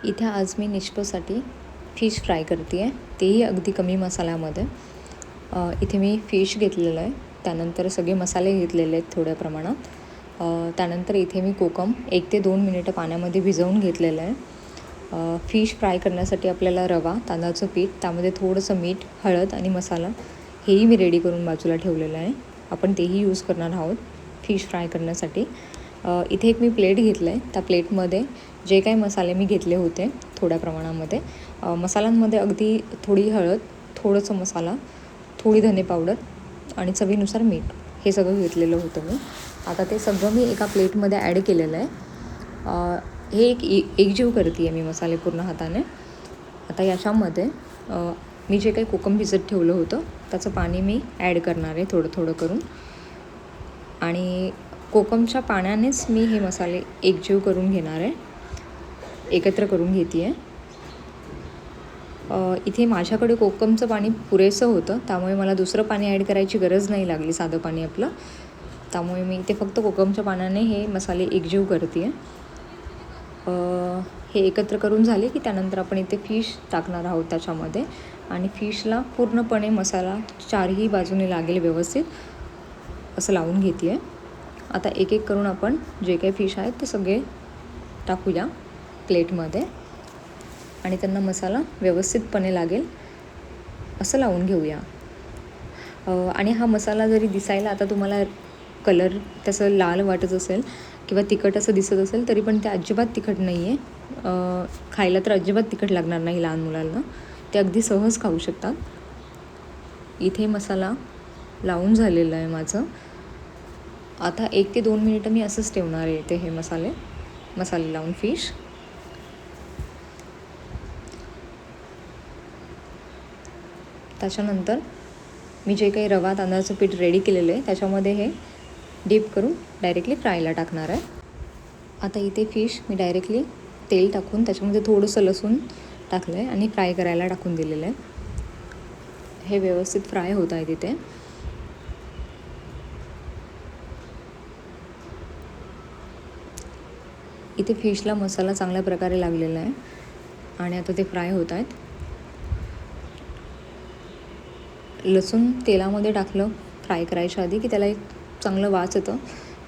इथे आज मी निष्पसाठी fish fry करते आहे, तेही अगदी कमी मसाल्यामध्ये. इथे मी फिश घेतलेलं आहे, त्यानंतर सगळे मसाले घेतलेले आहेत थोड्या प्रमाणात. त्यानंतर इथे मी कोकम 1 ते 2 मिनिटं पाण्यामध्ये भिजवून घेतलेलं आहे. फिश फ्राय करण्यासाठी आपल्याला रवा, तांदळाचं पीठ, त्यामध्ये थोडंसं मीठ, हळद आणि मसाला हेही मी रेडी करून बाजूला ठेवलेलं आहे. आपण तेही यूज करणार आहोत फिश फ्राय करण्यासाठी. इथे एक मी प्लेट घेतलं आहे, त्या प्लेटमध्ये जे काही मसाले मी घेतले होते थोड्या प्रमाणामध्ये, मसाल्यांमध्ये अगदी थोडी हळद, थोडंसं मसाला, थोडी धने पावडर आणि चवीनुसार मीठ हे सगळं घेतलेलं होतं मी. आता ते सगळं मी एका प्लेटमध्ये ॲड केलेलं आहे. हे एकजीव करते आहे मी मसाले पूर्ण हाताने. आता याच्यामध्ये मी जे काही कोकम भिजत ठेवलं होतं त्याचं पाणी मी ॲड करणार आहे थोडं थोडं करून, आणि कोकमच्या पाण्यानेच मी हे मसाले एकजीव करून घेणार आहे, एकत्र करून घेते आहे. इथे माझ्याकडे कोकमचं पाणी पुरेसं होतं, त्यामुळे मला दुसरं पाणी ॲड करायची गरज नाही लागली, साधं पाणी आपलं. त्यामुळे मी इथे फक्त कोकमच्या पाण्याने हे मसाले एकजीव करते आहे. हे एकत्र करून झाले की त्यानंतर आपण इथे फिश टाकणार आहोत त्याच्यामध्ये, आणि फिशला पूर्णपणे मसाला चारही बाजूने लागेल व्यवस्थित असं लावून घेते आहे. आता एक एक करून आपण जे काही फिश आहेत ते सगळे टाकूया प्लेटमध्ये, आणि त्यांना मसाला व्यवस्थितपणे लागेल असं लावून घेऊया. आणि हा मसाला जरी दिसायला आता तुम्हाला कलर तसं लाल वाटत असेल किंवा तिखट असं दिसत असेल, तरी पण ते अजिबात तिखट नाही आहे. खायला तर अजिबात तिखट लागणार नाही लहान मुलांना, ते अगदी सहज खाऊ शकतात. इथे मसाला लावून झालेलं आहे माझं. आता 1 ते 2 मिनिटं मी असंच ठेवणार आहे इथे हे मसाले लावून फिश. त्याच्यानंतर मी जे काही रवा तांदळाचं पीठ रेडी केलेलं आहे त्याच्यामध्ये हे डीप करून डायरेक्टली फ्रायला टाकणार आहे. आता इथे फिश मी डायरेक्टली तेल टाकून त्याच्यामध्ये थोडंसं लसूण टाकलं आहे आणि फ्राय करायला टाकून दिलेलं आहे. हे व्यवस्थित फ्राय होत आहे तिथे. इथे फिशला मसाला चांगल्या प्रकारे लागलेला आहे आणि आता ते फ्राय होत आहेत. लसूण तेलामध्ये टाकलं फ्राय करायच्या आधी की त्याला एक चांगलं वास येतं,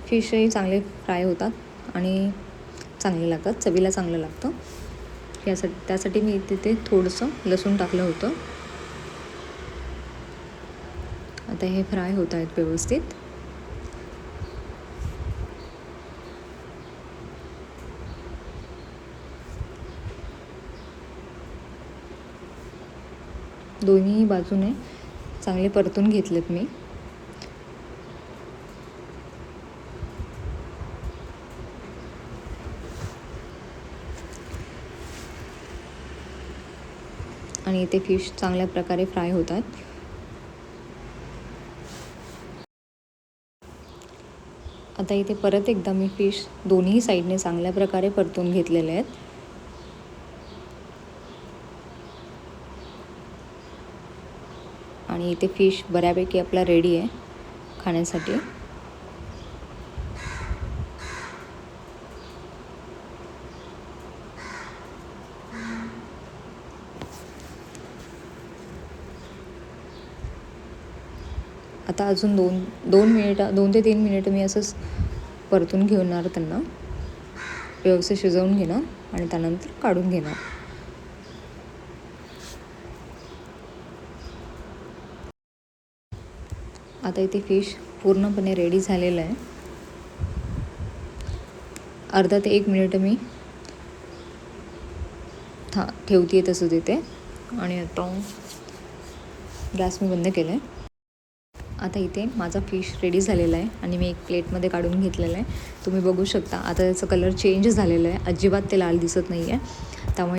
फिशही चांगले फ्राय होतात आणि चांगले लागतात, चवीला चांगलं लागतं. त्यासाठी मी तिथे थोडंसं लसूण टाकलं होतं. आता हे फ्राय होत आहेत व्यवस्थित. दोन्ही बाजूने चांगले परतून घेतलेत मी. आणि इथे फिश चांगल्या प्रकारे फ्राय होतात. आता इथे परत एकदा मी फिश दोन्ही साईडने चांगल्या प्रकारे परतून घेतलेले आहेत. आणि इथे फिश बऱ्यापैकी आपला रेडी आहे खाण्यासाठी. आता अजून 2 ते 3 मिनिटं मी असंच परतून घेणार, त्यांना व्यवस्थित शिजवून घेणार आणि त्यानंतर काढून घेणार. आता इथे फिश पूर्णपणे रेडी झालेलं आहे. अर्धा ते 1 मिनिट मी ठेवते तसं तिथे, आणि आता गॅस मी बंद केला आहे. आता इथे माझा फिश रेडी झालेला आहे आणि मी एक प्लेटमध्ये काढून घेतलेला आहे. तुम्ही बघू शकता आता त्याचा कलर चेंज झालेला आहे, अजिबात ते लाल दिसत नाही आहे. त्यामुळे